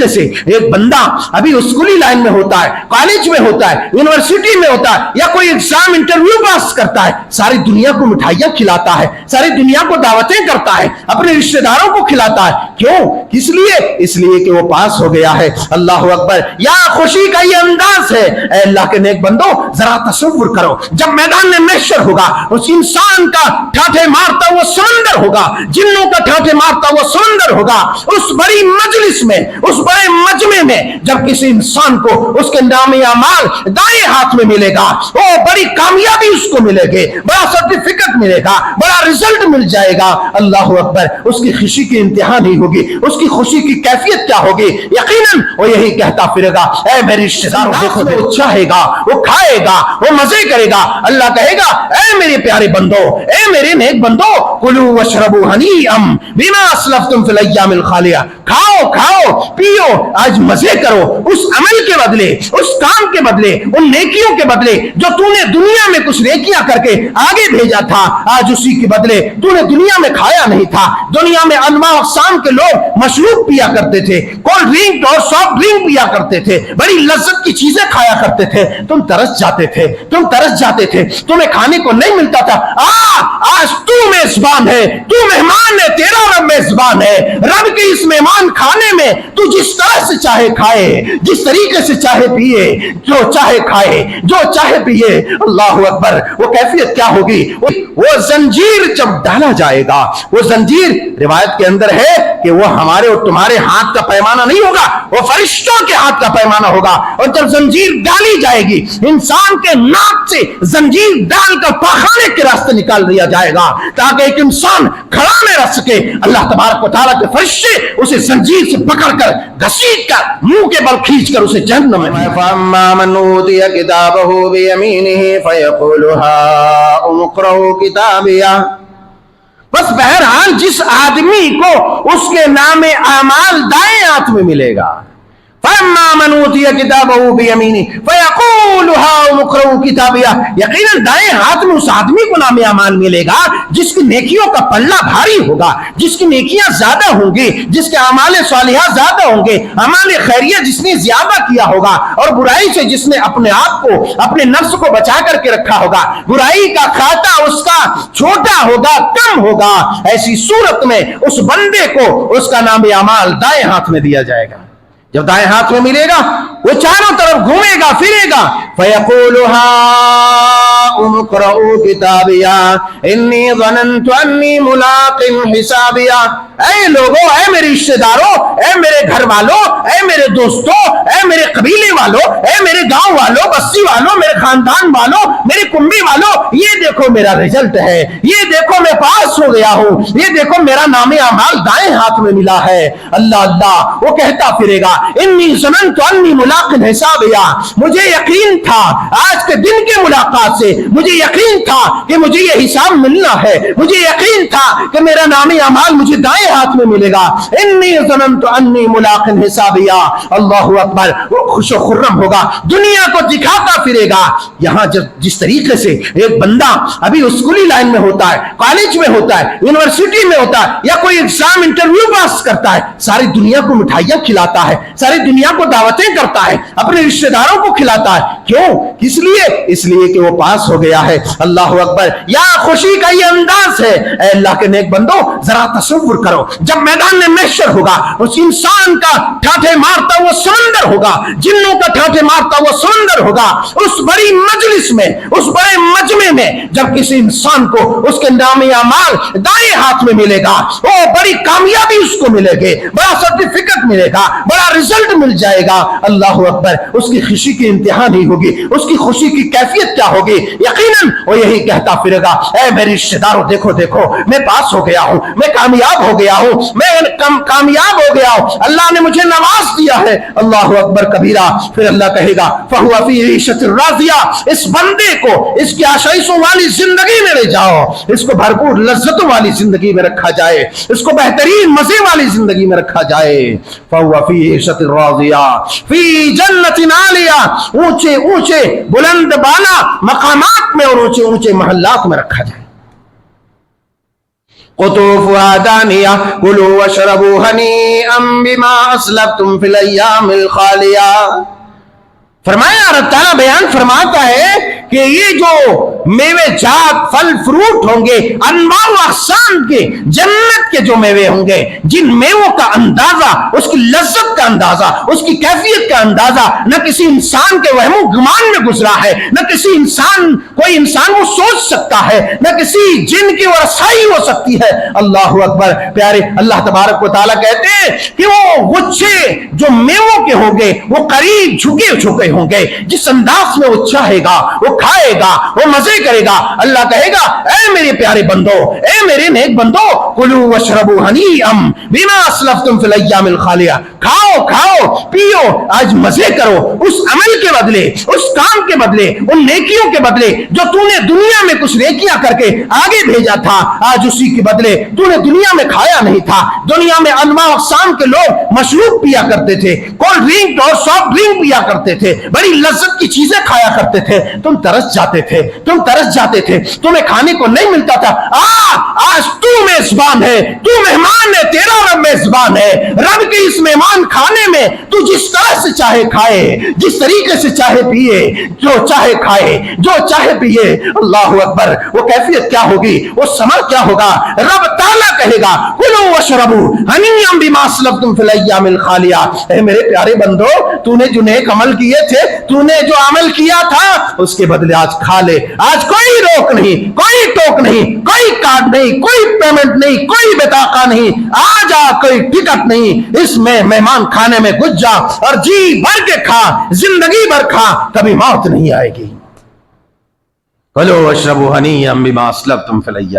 طریقے سے ایک بندہ ابھی اسکولی لائن میں ہوتا ہے, کالج میں ہوتا ہے, یونیورسٹی میں ہوتا ہے, یا کوئی ایگزام انٹرویو پاس کرتا ہے, ساری دنیا کو مٹھائیاں کھلاتا ہے, ساری دنیا کو دعوتیں کرتا ہے, اپنے رشتہ داروں کو کھلاتا ہے. کیوں؟ کس لیے؟ اس لیے کہ وہ پاس ہو گیا ہے. اللہ اکبر. یا خوشی کا یہ انداز ہے. اے اللہ کے نیک بندو, ذرا تصور کرو, جب میدان میں محشر ہوگا, اس انسان کا ٹھاٹھے مارتا وہ سمندر ہوگا, جنوں کا ٹھاٹھے مارتا وہ سمندر ہوگا, اس بڑی مجلس میں, اس بڑے مجمع میں, جب کسی انسان کو اس کے نام اعمال دائیں ہاتھ میں ملے گا, وہ بڑی کامیابی اس کو ملے گی, بڑا سرٹیفکیٹ ملے گا, بڑا رزلٹ مل جائے گا. اللہ اکبر. اس کی خوشی کی انتہا نہیں ہوگی, اس کی خوشی کی کیفیت کیا ہوگی؟ یقیناً وہ یہی کہتا پھرے گا, اے میرے رشتہ داروں دیکھو, وہ چاہے گا, وہ کھائے گا, وہ مزے کرے گا. اللہ کہے گا, اے میرے پیارے بندو, اے میرے نیک بندو, کلوا واشربوا ہنیئا بما اسلفتم فی الایام الخالیہ, کھاؤ کھاؤ پیو, آج مزے کرو اس عمل کے بدلے, اس کام کے بدلے, ان نیکیوں کے بدلے جو تو نے دنیا میں کچھ نیکیاں کر کے آگے بھیجا تھا, آج اسی کے بدلے تو نے دنیا میں کھایا نہیں تھا. دنیا میں انواع اقسام کے لوگ مشروب پیا کرتے تھے, کولڈ ڈرنک اور سافٹ ڈرنک پیا کرتے تھے, بڑی لذت کی چیزیں کھایا کرتے تھے. تم ترس جاتے تھے, تم ترس جاتے تھے, تمہیں کھانے کو نہیں ملتا تھا. آج تو میزبان ہے, تو مہمان ہے, تیرا رب میزبان ہے. رب کے اس مہمان کھانے میں تو جس طرح سے چاہے کھائے, جس طریقے سے چاہے پیے, جو چاہے کھائے, جو چاہے پیے. اللہ اکبر. وہ کیفیت کیا ہوگی؟ وہ زنجیر جب ڈالا جائے گا, وہ زنجیر روایت کے اندر ہے کہ وہ ہمارے اور تمہارے ہاتھ کا پیمانہ نہیں ہوگا, وہ فرشتوں کے ہاتھ کا پیمانہ ہوگا. اور جب زنجیر ڈالی جائے گی, انسان کے ناک سے زنجیر ڈال کر پاخانے کے راستے نکال دیا جائے گا, تاکہ ایک انسان کھڑا نہ رہ سکے. اللہ تبارک و تعالیٰ کے فرشتے اسے زنجیر سے پکڑ کر, گھسیٹ کر, منہ کے بل کھینچ کر اسے جہنم میں. فَأَمَّا مَنْ أُوتِيَ كِتَابَهُ بِيَمِينِهِ فَيَقُولُ هَاؤُمُ اقْرَءُوا كِتَابِيَهْ. بس بہرحال جس آدمی کو اس کے نام اعمال دائیں ہاتھ میں ملے گا, فَأَمَّا مَنْ أُوتِيَ كِتَابَهُ بِيَمِينِهِ فَيَقُولُ هَاؤُمُ اقْرَءُوا كِتَابِيَهْ. یقیناً دائیں ہاتھ میں اس آدمی کو نام اعمال ملے گا جس کی نیکیوں کا پلہ بھاری ہوگا, جس کی نیکیاں زیادہ ہوں گی, جس کے اعمال صالحہ زیادہ ہوں گے, اعمال خیریہ جس نے زیادہ کیا ہوگا, اور برائی سے جس نے اپنے آپ کو, اپنے نفس کو بچا کر کے رکھا ہوگا. برائی کا کھاتا اس کا چھوٹا ہوگا, کم ہوگا. ایسی صورت میں اس بندے کو اس کا نام اعمال دائیں ہاتھ میں دیا جائے گا. جب دائیں ہاتھ میں ملے گا, وہ چاروں طرف گھومے گا, پھرے گا. فَيَقُولُ هَاؤُمُ اقْرَءُوا كِتَابِيَهْ إِنِّي ظَنَنْتُ أَنِّي مُلَاقٍ حِسَابِيَهْ. اے لوگوں, اے میرے رشتہ داروں, اے میرے گھر والوں, اے میرے دوستوں, اے میرے قبیلے والوں, اے میرے گاؤں والوں, بستی والوں, میرے خاندان والوں, میرے کنبی والوں, یہ دیکھو میرا رزلٹ ہے, یہ دیکھو میں پاس ہو گیا ہوں, یہ دیکھو میرا نام اعمال دائیں ہاتھ میں ملا ہے. اللہ اللہ. وہ کہتا پھرے گا, انی ظننت انی ملاق حسابیا. مجھے یقین تھا آج کے دن کے ملاقات سے, مجھے یقین تھا کہ مجھے یہ حساب ملنا ہے, مجھے یقین تھا کہ میرا نام اعمال مجھے دائیں ہاتھ میں ملے گا. انی ظننت انی ملاق حسابیا. اللہ اکبر. وہ خوش و خرم ہوگا, دنیا کو دکھاتا پھرے گا. یہاں جس طریقے سے ایک بندہ ابھی اسکولی لائن میں ہوتا ہے, کالج میں ہوتا ہے, یونیورسٹی میں ہوتا ہے, یا کوئی ایگزام انٹرویو پاس کرتا ہے, ساری دنیا کو مٹھائیاں کھلاتا ہے, ساری دنیا کو دعوتیں کرتا ہے, اپنے رشتہ داروں کو کھلاتا ہے. کیوں؟ کس لیے؟ اس لیے کہ وہ پاس ہو گیا ہے. اللہ اکبر. یا خوشی کا یہ انداز ہے. اے اللہ کے نیک بندو, ذرا تصور کرو, جب میدان میں محشر ہوگا, اس انسان کا ٹھاٹھے مارتا وہ سمندر ہوگا, جنوں کا ٹھاٹھے مارتا وہ سمندر ہوگا, اس بڑی مجلس میں, اس بڑے مجمع میں, جب کسی انسان کو اس کے نام اعمال دائیں ہاتھ میں ملے گا, وہ بڑی کامیابی اس کو ملے گی, بڑا سرٹیفکیٹ ملے گا, بڑا رزلٹ مل جائے گا. اللہ اکبر. اس کی خوشی کی انتہا نہیں ہوگی, اس کی خوشی کی کیفیت کیا ہوگی؟ یقیناً وہ یہی کہتا پھرے گا, اے میرے رشتہ داروں دیکھو دیکھو, میں پاس ہو گیا ہوں, میں کامیاب ہو گیا ہوں, میں کامیاب ہو گیا ہوں, اللہ نے مجھے نواز دیا ہے. اللہ اکبر کبیرہ. پھر اللہ کہے گا, فَهُوَ فِي عِيشَةٍ رَاضِيَةٍ. اس بندے کو اس کی آشائشوں والی زندگی میں لے جاؤ, اس کو بھرپور لذتوں والی زندگی میں رکھا جائے, اس کو بہترین مزے والی زندگی میں رکھا جائے. فَهُوَ فِي عِيشَةٍ رَاضِيَةٍ فِي جَنَّةٍ عَالِيَةٍ. اونچے اونچے بلند بالا مقامات میں اور اونچے اونچے محلات میں رکھا جائے. قطوفها دانیہ کلوا واشربوا ہنیئا بما اسلفتم فی الایام الخالیہ. فرمایا اللہ تعالیٰ بیان فرماتا ہے کہ یہ جو میوے جات پھل فروٹ ہوں گے انواع و اقسام کے جنت کے جو میوے ہوں گے، جن میووں کا اندازہ، اس کی لذت کا اندازہ، اس کی کیفیت کا اندازہ نہ کسی انسان کے وہم و گمان میں گزرا ہے، نہ کسی کوئی انسان وہ سوچ سکتا ہے، نہ کسی جن کی وہ رسائی ہو سکتی ہے. اللہ اکبر. پیارے اللہ تبارک و تعالیٰ کہتے ہیں کہ وہ غچھے جو میووں کے ہوں گے وہ قریب جھکے جھکے ہوں گے. جس انداز میں وہ چاہے گا وہ کھائے گا، وہ مزے کرے گا. اللہ کہے گا اے میرے پیارے بندو، اے میرے نیک بندو، کلوا واشربوا ہنیئا بما اسلفتم فی الایام الخالیہ، کھاؤ کھاؤ پیو، آج مزے کرو اس عمل کے بدلے، اس کام کے بدلے، ان نیکیوں کے بدلے جو تو نے دنیا میں کچھ نیکیاں کر کے آگے بھیجا تھا، آج اسی کے بدلے تو نے دنیا میں کھایا نہیں تھا. دنیا میں انواع اقسام کے لوگ مشروب پیا کرتے تھے، کولڈ ڈرنک اور سافٹ ڈرنک پیا کرتے تھے، بڑی لذت کی چیزیں کھایا کرتے تھے. تم ترس جاتے تھے، تم ترس جاتے تھے، تمہیں کھانے کو نہیں ملتا تھا. آج تو میزبان ہے، تو مہمان ہے، تیرا رب میزبان ہے. رب کے اس مہمان کھانے میں تو جس طرح سے چاہے کھائے، جس طریقے سے چاہے پیے، جو چاہے کھائے، جو چاہے پیے. اللہ اکبر. وہ کیفیت کیا ہوگی، وہ ثمر کیا ہوگا. رب تعالیٰ کہے گا کلوا واشربوا ہنیئا بما اسلفتم فی الایام الخالیہ. اے میرے پیارے بندو، تو نے جو نیک عمل کیے تھے، تو نے جو عمل کیا تھا، اس کے بدلے آج کھا لے. آج کوئی روک نہیں، کوئی ٹوک نہیں، کوئی کارڈ نہیں، کوئی پیمنٹ نہیں، کوئی بطاقہ نہیں، آج کوئی ٹکٹ نہیں. اس میں مہمان خانے میں گھس جا اور جی بھر کے کھا، زندگی بھر کھا، کبھی موت نہیں آئے گی. کلوا واشربوا ہنیئا بما اسلفتم فی الایام